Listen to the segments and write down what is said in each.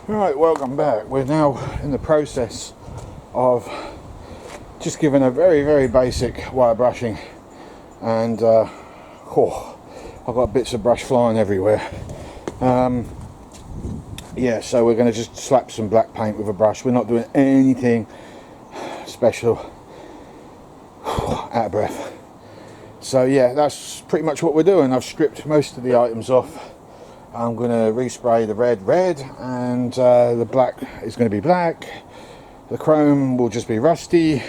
Right, welcome back. We're now in the process of just giving a very basic wire brushing, and I've got bits of brush flying everywhere. Yeah, so we're going to just slap some black paint with a brush. We're not doing anything special. Out of breath. So yeah, that's pretty much what we're doing. I've stripped most of the items off. I'm going to respray the red, and the black is going to be black. The chrome will just be rusty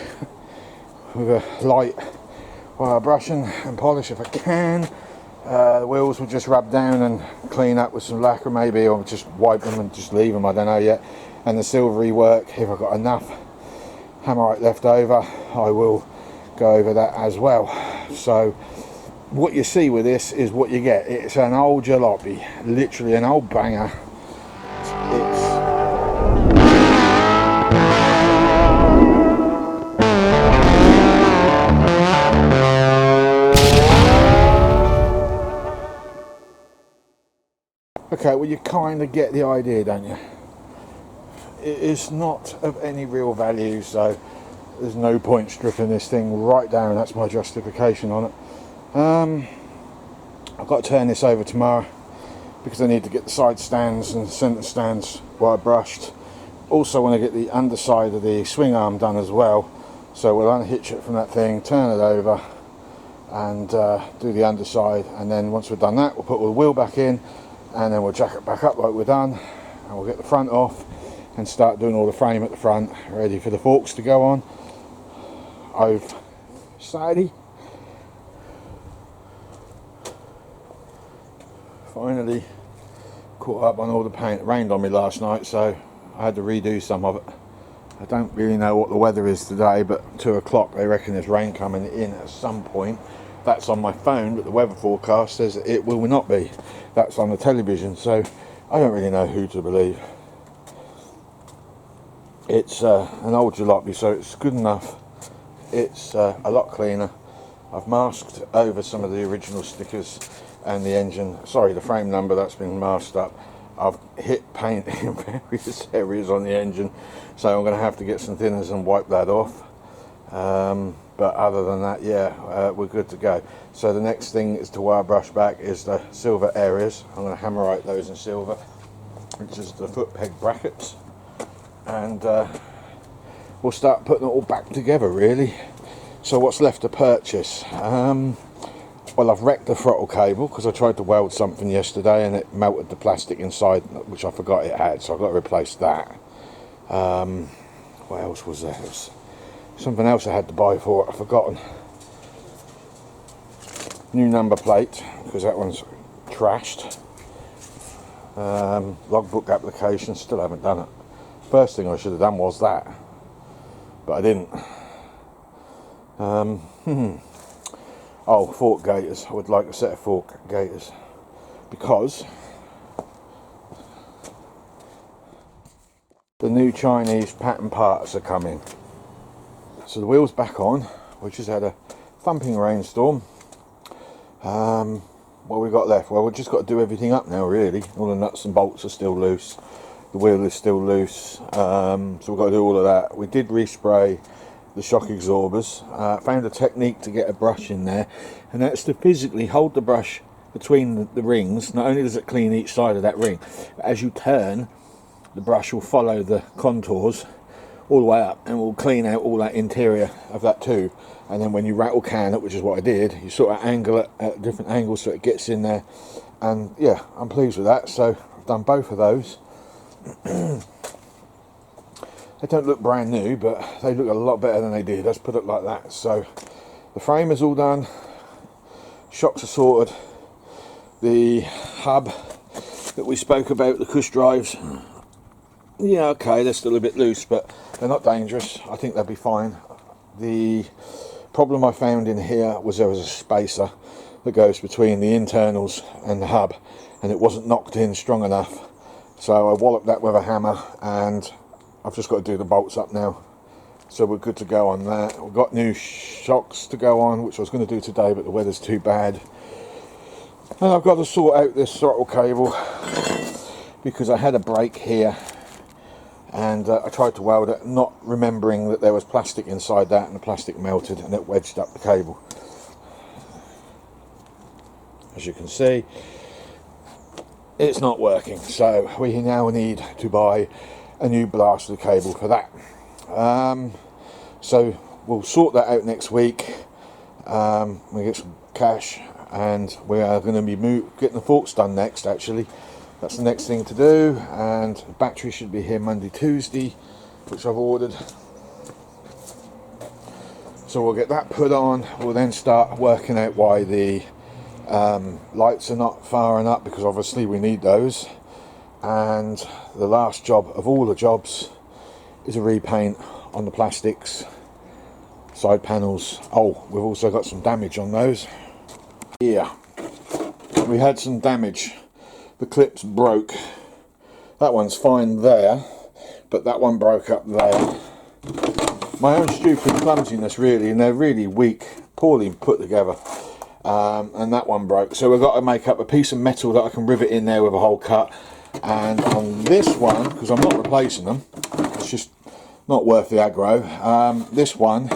with a light wire brushing and polish if I can. The wheels will just rub down and clean up with some lacquer maybe, or just wipe them and just leave them, I don't know yet. And the silvery work, if I've got enough Hammerite left over, I will go over that as well. So what you see with this is what you get. It's an old jalopy, literally an old banger. Okay, well you kind of get the idea, don't you? It is not of any real value, so there's no point stripping this thing right down. That's my justification on it. I've got to turn this over tomorrow because I need to get the side stands and centre stands wire brushed. Also want to get the underside of the swing arm done as well, so we'll unhitch it from that thing, turn it over and do the underside, and then once we've done that we'll put the wheel back in, and then we'll jack it back up like we're done, and we'll get the front off and start doing all the frame at the front, ready for the forks to go on. I've decided finally caught up on all the paint. It rained on me last night, so I had to redo some of it. I don't really know what the weather is today, but 2 o'clock they reckon there's rain coming in at some point. That's on my phone, but the weather forecast says it will not be. That's on the television, so I don't really know who to believe. It's an old jalopy, so it's good enough. It's a lot cleaner. I've masked over some of the original stickers and the engine, sorry, the frame number, that's been masked up. I've hit paint in various areas on the engine, so I'm going to have to get some thinners and wipe that off. But other than that, yeah, we're good to go. So the next thing is to wire brush back is the silver areas. I'm going to Hammerite those in silver, which is the foot peg brackets, and we'll start putting it all back together really. So what's left to purchase? Well, I've wrecked the throttle cable because I tried to weld something yesterday and it melted the plastic inside, which I forgot it had, so I've got to replace that. What else was there? There was something else I had to buy for it, I've forgotten. New number plate, because that one's trashed. Logbook application, still haven't done it. First thing I should have done was that, but I didn't. Oh, fork gaiters. I would like a set of fork gaiters because the new Chinese pattern parts are coming. So the wheel's back on. We just had a thumping rainstorm. What we got left? Well, we've just got to do everything up now really. All the nuts and bolts are still loose. The wheel is still loose. So we've got to do all of that. We did respray the shock absorbers. Found a technique to get a brush in there, and that's to physically hold the brush between the rings. Not only does it clean each side of that ring, but as you turn, the brush will follow the contours all the way up and will clean out all that interior of that tube. And then when you rattle can it, which is what I did, you sort of angle it at different angles so it gets in there. And yeah, I'm pleased with that. So I've done both of those. They don't look brand new, but they look a lot better than they did, let's put it like that. So the frame is all done, shocks are sorted, the hub that we spoke about, the cush drives, yeah, okay, they're still a bit loose, but they're not dangerous. I think they'll be fine. The problem I found in here was there was a spacer that goes between the internals and the hub, and it wasn't knocked in strong enough, so I walloped that with a hammer, and I've just got to do the bolts up now. So we're good to go on that. We've got new shocks to go on, which I was going to do today, but the weather's too bad. And I've got to sort out this throttle cable because I had a break here and I tried to weld it, not remembering that there was plastic inside that, and the plastic melted and it wedged up the cable. As you can see, it's not working, so we now need to buy a new blaster cable for that. So we'll sort that out next week. We get some cash, and we are going to be getting the forks done next. Actually, that's the next thing to do, and the battery should be here Monday, Tuesday, which I've ordered. So we'll get that put on. We'll then start working out why the lights are not firing up, because obviously we need those. And the last job of all the jobs is a repaint on the plastics side panels. Oh, we've also got some damage on those. Yeah, we had some damage. The clips broke. That one's fine there, but that one broke up there. My own stupid clumsiness really, and they're really weak, poorly put together. And that one broke, so we've got to make up a piece of metal that I can rivet in there with a hole cut. And on this one, because I'm not replacing them, it's just not worth the aggro. This one,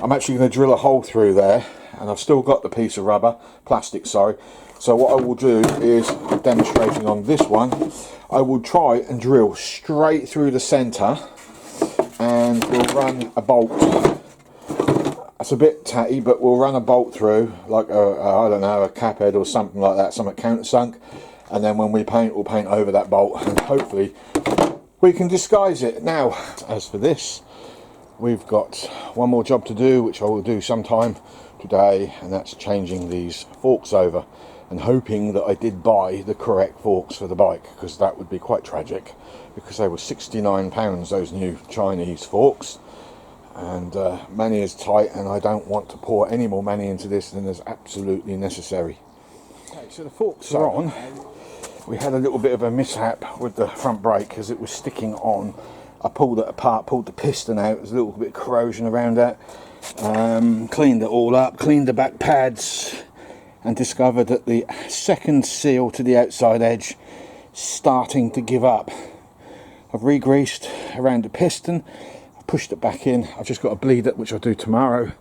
I'm actually going to drill a hole through there, and I've still got the piece of rubber, plastic, sorry. So what I will do is, demonstrating on this one, I will try and drill straight through the centre, and we'll run a bolt. It's a bit tatty, but we'll run a bolt through, like I don't know, a cap head or something like that, something countersunk, and then when we paint, we'll paint over that bolt, and hopefully we can disguise it. Now, as for this, we've got one more job to do, which I will do sometime today, and that's changing these forks over, and hoping that I did buy the correct forks for the bike, because that would be quite tragic, because they were £69, those new Chinese forks. And money is tight, and I don't want to pour any more money into this than is absolutely necessary. Okay, so the forks are on. We had a little bit of a mishap with the front brake as it was sticking on. I pulled it apart, pulled the piston out. There's a little bit of corrosion around that. Cleaned it all up, cleaned the back pads, and discovered that the second seal to the outside edge is starting to give up. I've re-greased around the piston, pushed it back in. I've just got to bleed it, which I'll do tomorrow.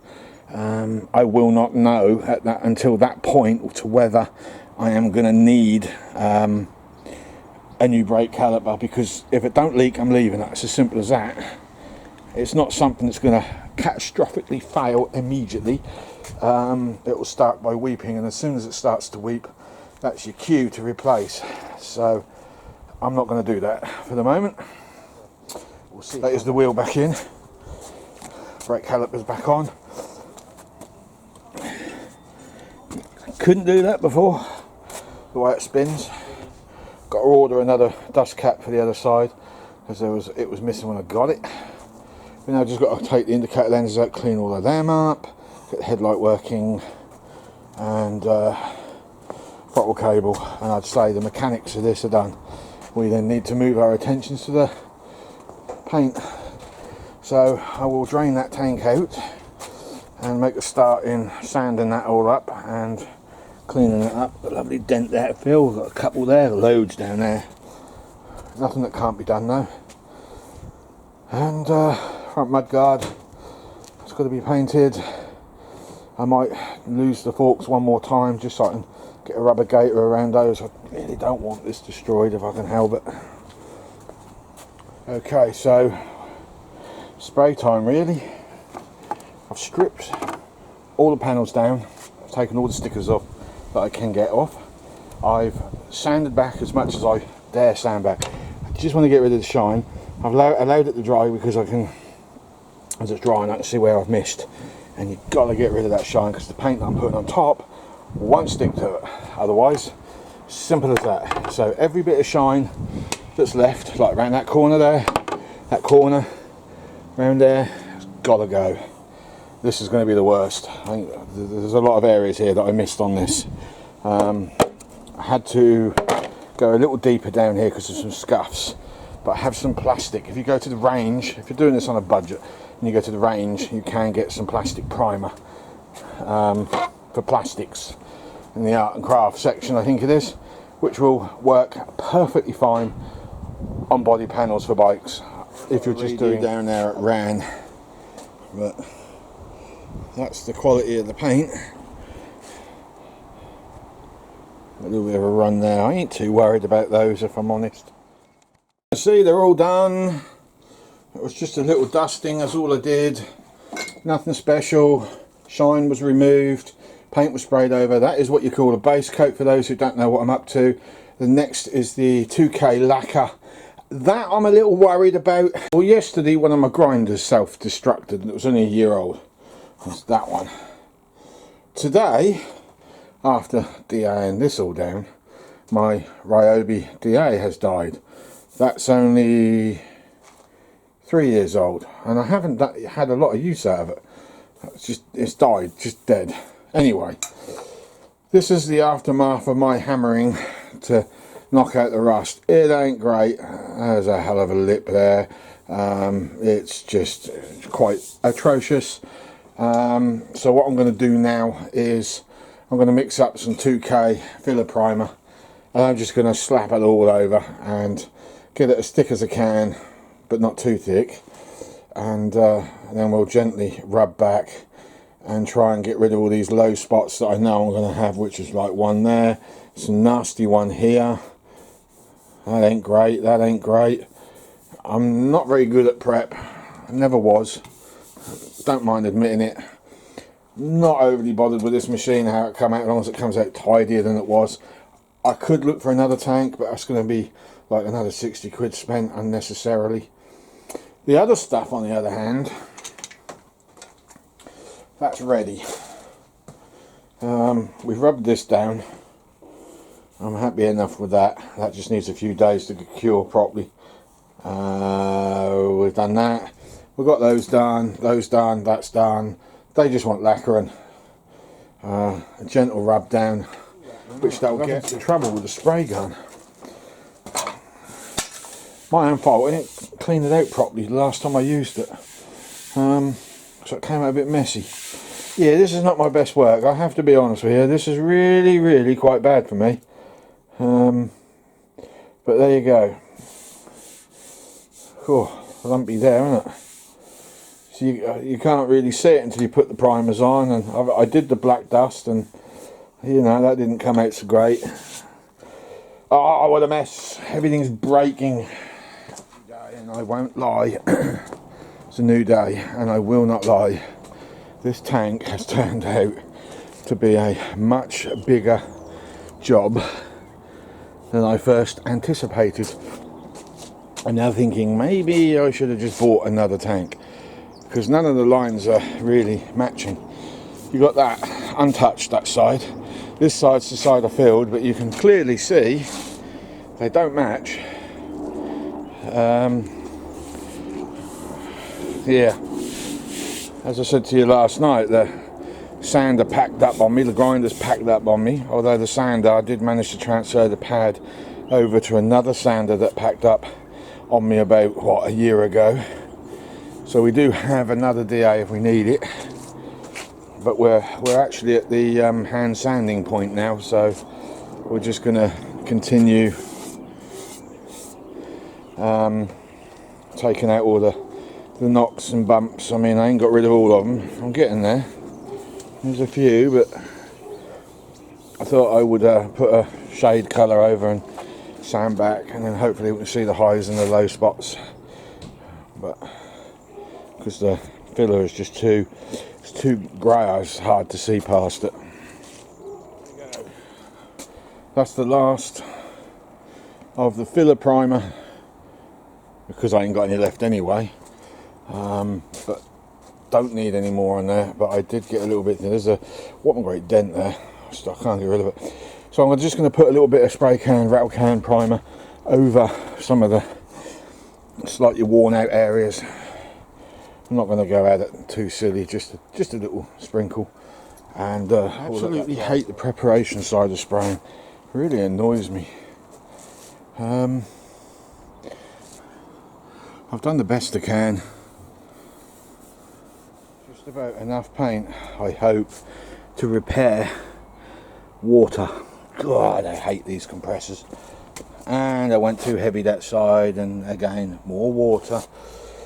I will not know until that point to whether I am going to need a new brake caliper, because if it don't leak, I'm leaving it. It's as simple as that. It's not something that's going to catastrophically fail immediately. It will start by weeping, and as soon as it starts to weep, that's your cue to replace. So I'm not going to do that for the moment. We'll see. That is the wheel back in, brake calipers back on. Couldn't do that before, the way it spins. Got to order another dust cap for the other side, because it was missing when I got it. But now I've just got to take the indicator lenses out, clean all of them up, get the headlight working, and throttle cable. And I'd say the mechanics of this are done. We then need to move our attentions to the paint. So I will drain that tank out and make a start in sanding that all up and cleaning it up. A lovely dent there, Phil. Got a couple there, loads down there. Nothing that can't be done though. And front mudguard, it's got to be painted. I might lose the forks one more time just so I can get a rubber gaiter around those. I really don't want this destroyed if I can help it. Okay, so spray time really. I've stripped all the panels down, I've taken all the stickers off that I can get off. I've sanded back as much as I dare sand back. I just want to get rid of the shine. I've allowed it to dry because I can, as it's drying, I can see where I've missed. And you've got to get rid of that shine, because the paint that I'm putting on top won't stick to it. Otherwise, simple as that. So every bit of shine that's left, like around that corner there, that corner, around there, has got to go. This is going to be the worst. I think there's a lot of areas here that I missed on this. I had to go a little deeper down here because of some scuffs, but I have some plastic. If you go to the range, if you're doing this on a budget and you go to the range, you can get some plastic primer for plastics in the art and craft section, I think it is, which will work perfectly fine on body panels for bikes if you're just doing down there at Ran. But that's the quality of the paint. A little bit of a run there. I ain't too worried about those, if I'm honest. See, they're all done. It was just a little dusting, that's all I did. Nothing special. Shine was removed, paint was sprayed over. That is what you call a base coat, for those who don't know what I'm up to. The next is the 2K lacquer. That I'm a little worried about. Well, yesterday one of my grinders self-destructed, and it was only a year old. That's that one. Today, after DAing this all down, my Ryobi DA has died. That's only 3 years old, and I haven't had a lot of use out of it. It's died, just dead. Anyway, this is the aftermath of my hammering to knock out the rust. It ain't great. There's a hell of a lip there. It's just quite atrocious. So what I'm going to do now is I'm going to mix up some 2K filler primer, and I'm just going to slap it all over and get it as thick as I can, but not too thick, and then we'll gently rub back and try and get rid of all these low spots that I know I'm going to have, which is like one there, some nasty one here. That ain't great, that ain't great. I'm not very good at prep, I never was, don't mind admitting it. Not overly bothered with this machine, how it come out, as long as it comes out tidier than it was. I could look for another tank, but that's going to be like another 60 quid spent unnecessarily. The other stuff, on the other hand, that's ready. We've rubbed this down. I'm happy enough with that. That just needs a few days to cure properly. We've done that. We've got those done, that's done. They just want lacquering. A gentle rub down, which they'll get in trouble with the spray gun. My own fault, I didn't clean it out properly the last time I used it. So it came out a bit messy. Yeah, this is not my best work, I have to be honest with you. This is really quite bad for me. But there you go. Oh, lumpy there, isn't it? So you can't really see it until you put the primers on, and I did the black dust, and you know, that didn't come out so great. Oh, what a mess. Everything's breaking. And I won't lie. It's a new day, and I will not lie. This tank has turned out to be a much bigger job than I first anticipated. I'm now thinking maybe I should have just bought another tank, because none of the lines are really matching. You got that untouched, that side. This side's the side I filled, but you can clearly see they don't match. Yeah, as I said to you last night, the sander packed up on me, the grinder's packed up on me, although the sander, I did manage to transfer the pad over to another sander that packed up on me about, what, a year ago. So we do have another DA if we need it, but we're actually at the hand sanding point now, so we're just going to continue taking out all the knocks and bumps. I mean, I ain't got rid of all of them, I'm getting there. There's a few, but I thought I would put a shade colour over and sand back, and then hopefully we can see the highs and the low spots. But because the filler is just too grey, it's hard to see past it. That's the last of the filler primer, because I ain't got any left anyway. But don't need any more on there, but I did get a little bit. There's a what a great dent there, so I can't get rid of it. So I'm just going to put a little bit of spray can, rattle can primer over some of the slightly worn out areas. I'm not going to go at it too silly, just a little sprinkle. And I absolutely hate the preparation side of spraying. It really annoys me. I've done the best I can. Just about enough paint, I hope, to repair water. God, I hate these compressors. and I went too heavy that side, and again more water,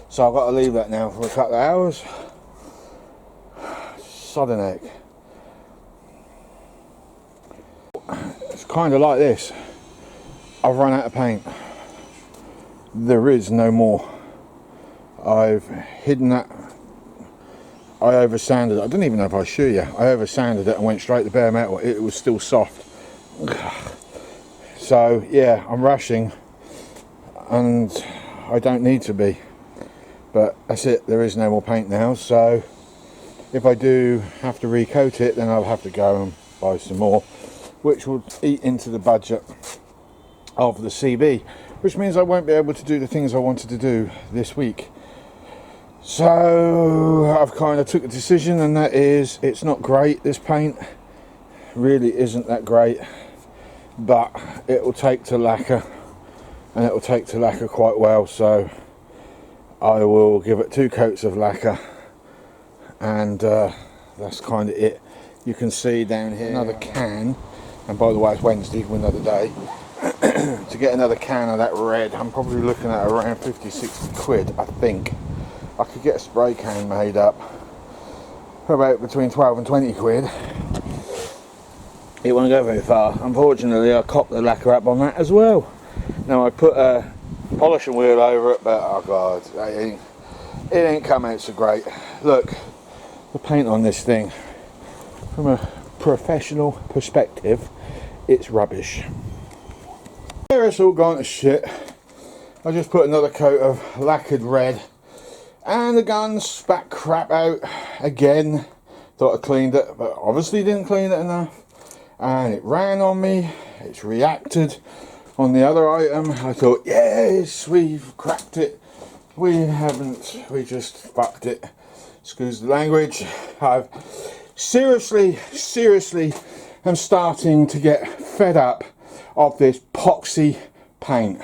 so I've got to leave that now for a couple of hours. Sodden heck. It's kind of like this. I've run out of paint. There is no more. I've hidden that. I over sanded it. I don't even know if I show you. I over sanded it and went straight to bare metal. It was still soft. So yeah, I'm rushing, and I don't need to be. But that's it. There is no more paint now. So if I do have to recoat it, then I'll have to go and buy some more, which will eat into the budget of the CB, which means I won't be able to do the things I wanted to do this week. So I've kind of took a decision, and that is, it's not great, this paint really isn't that great, but it will take to lacquer, and it will take to lacquer quite well, so I will give it 2 coats of lacquer, and that's kind of it. You can see down here another can, and by the way, it's Wednesday, another day. To get another can of that red, I'm probably looking at around 50-60 quid, I think. I could get a spray can made up for about between 12 and 20 quid. It won't go very far. Unfortunately, I copped the lacquer up on that as well. Now I put a polishing wheel over it, but oh god, it ain't come out so great. Look, the paint on this thing, from a professional perspective, it's rubbish. There, it's all gone to shit. I just put another coat of lacquered red, and the gun spat crap out again. Thought I cleaned it, but obviously didn't clean it enough, and it ran on me. It's reacted on the other item. I thought, yes, we've cracked it. We haven't, we just fucked it. Excuse the language. I've seriously am starting to get fed up of this epoxy paint.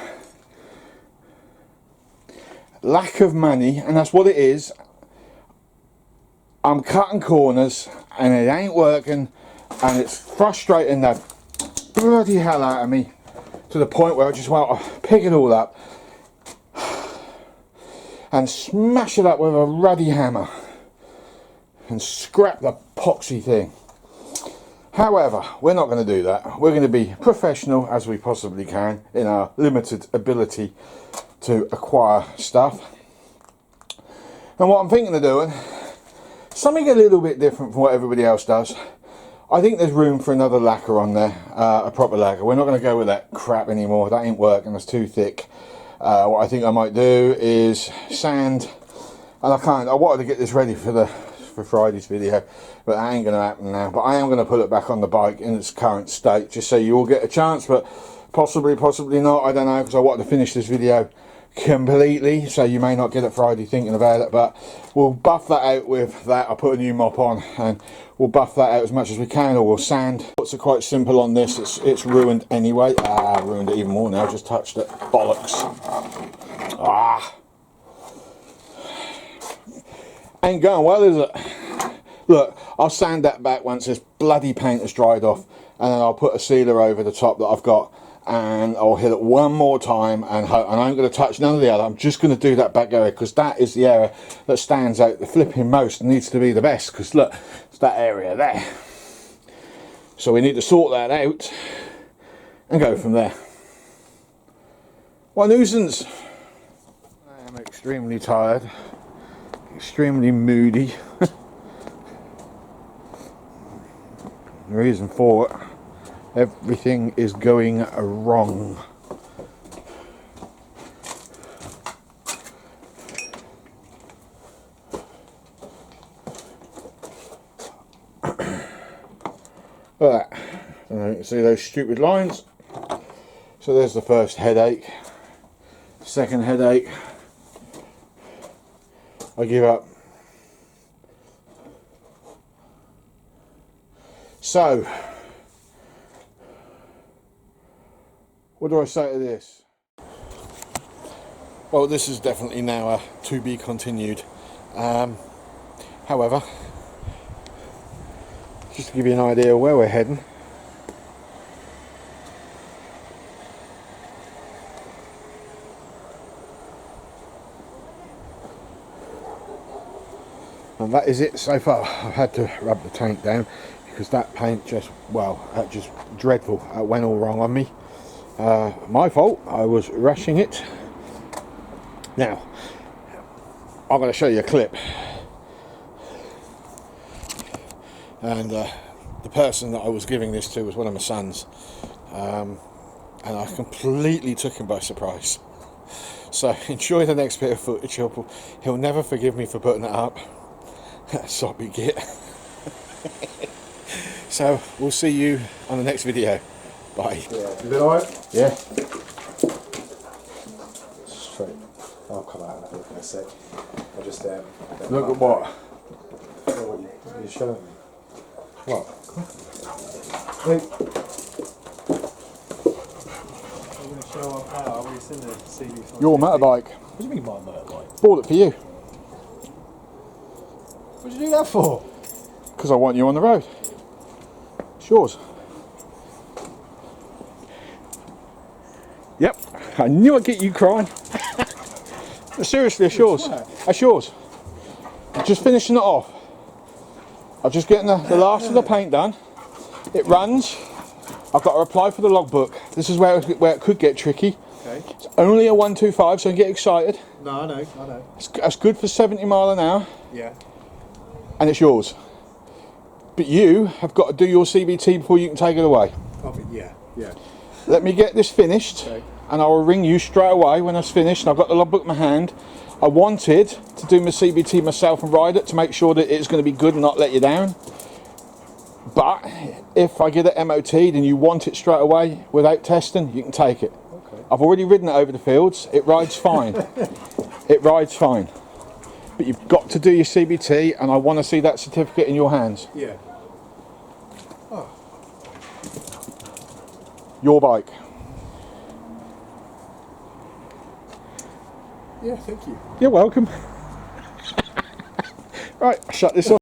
Lack of money, and that's what it is. I'm cutting corners and it ain't working, and it's frustrating the bloody hell out of me, to the point where I just want to pick it all up and smash it up with a ruddy hammer and scrap the epoxy thing. However, we're not going to do that. We're going to be professional as we possibly can in our limited ability to acquire stuff. And what I'm thinking of doing, something a little bit different from what everybody else does. I think there's room for another lacquer on there, a proper lacquer. We're not going to go with that crap anymore. That ain't working, that's too thick. What I think I might do is sand, and I wanted to get this ready for Friday's video, but that ain't going to happen now. But I am going to put it back on the bike in its current state, just so you all get a chance, but possibly not, I don't know, because I wanted to finish this video completely, so you may not get it Friday thinking about it, but we'll buff that out with that. I'll put a new mop on and we'll buff that out as much as we can, or we'll sand. What's quite simple on this, it's ruined anyway. Ruined it even more now, just touched it. Bollocks. Ain't going well, is it? Look, I'll sand that back once this bloody paint has dried off, and then I'll put a sealer over the top that I've got, and I'll hit it one more time, and I'm going to touch none of the other. I'm just going to do that back area, because that is the area that stands out the flipping most and needs to be the best, because look, it's that area there. So we need to sort that out and go from there. What a nuisance. I am extremely tired, extremely moody. The reason for it, everything is going wrong. Look at that. You can see those stupid lines. So there's the first headache. Second headache. I give up. So, what do I say to this? Well, this is definitely now a to be continued. However, just to give you an idea of where we're heading, And that is it so far. I've had to rub the tank down because that paint just, well, just dreadful. It went all wrong on me. My fault, I was rushing it. Now, I'm going to show you a clip. And the person that I was giving this to was one of my sons. And I completely took him by surprise. So enjoy the next bit of footage. He'll never forgive me for putting it up. Soppy git. So we'll see you on the next video. Bye. Yeah, you been alright? Yeah. Straight. I'll come out and have a look in a sec. I just Look at what? What you're showing me. What? Wait. I'm going to show off how I was in the CV. Your motorbike. What do you mean my motorbike? Bought it for you. What did you do that for? Because I want you on the road. It's yours. Yep. I knew I'd get you crying. Seriously, it's yours. That's yours. I'm just finishing it off. I'm just getting the last of the paint done. It runs. I've got to apply for the logbook. This is where it could get tricky. Okay. It's only a 125, so don't get excited. No, I know. It's good for 70 mile an hour, Yeah. and it's yours. But you have got to do your CBT before you can take it away. Yeah. Let me get this finished, Okay. and I will ring you straight away when it's finished. And I've got the logbook in my hand. I wanted to do my CBT myself and ride it to make sure that it's going to be good and not let you down. But if I get it MOT'd and you want it straight away without testing, you can take it. Okay. I've already ridden it over the fields. It rides fine. It rides fine. But you've got to do your CBT, and I want to see that certificate in your hands. Yeah. Oh. Your bike. Yeah, thank you. You're welcome. Right, shut this off.